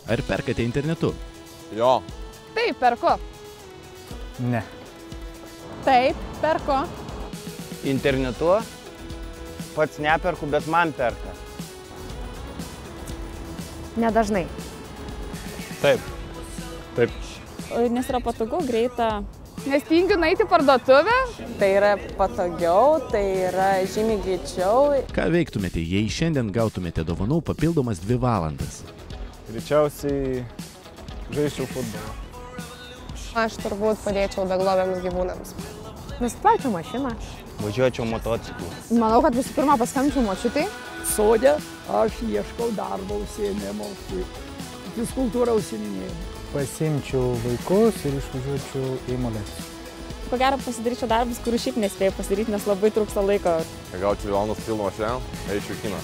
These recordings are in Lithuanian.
Ar perkate internetu? Jo. Taip, perku. Ne. Taip, perku. Internetu pats neperku, bet man perka. Nedažnai. Taip. Taip. Nes yra patogu, greita. Nes tingiu nueiti į parduotuvę. Tai yra patogiau, tai yra žymiai greičiau. Ką veiktumėte, jei šiandien gautumėte dovanų papildomas 2 valandas? Greičiausiai žaisčiau futbolą. Aš turbūt padėčiau beglobiams gyvūnams. Nusiplaučiau mašiną. Važiuočiau motociklu. Manau, kad visų pirma paskambinčiau močiutei. Sode aš ieškau darbo užsiėmimo, fiskultūrą užsiiminėjau. Pasiimčiau vaikus ir išvažiuočiau į molėtus. Ko gero pasidaryčiau darbus, kurių šiaip nespėjau pasidaryti, nes labai trūksta laiko. Jei gaučiau 2 valandas filmą šiandien, eičiau į kiną.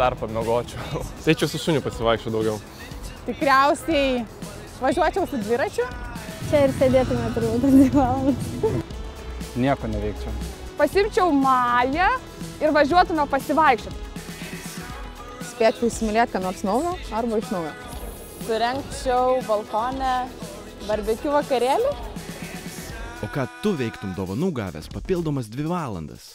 Dar pamiegočiau. Eičiau su šuniu pasivaikščiau daugiau. Tikriausiai važiuočiau su dviračiu. Čia ir sėdėtume turbūt 2 valandas. Nieko neveikčiau. Pasimčiau Mają ir važiuotume pasivaikščioti. Spėčiau įsimylėti, ką nors naujo arba iš naujo. Surengčiau balkone barbekiu vakarėlį. O ką tu veiktum dovanų gavęs papildomas 2 valandas?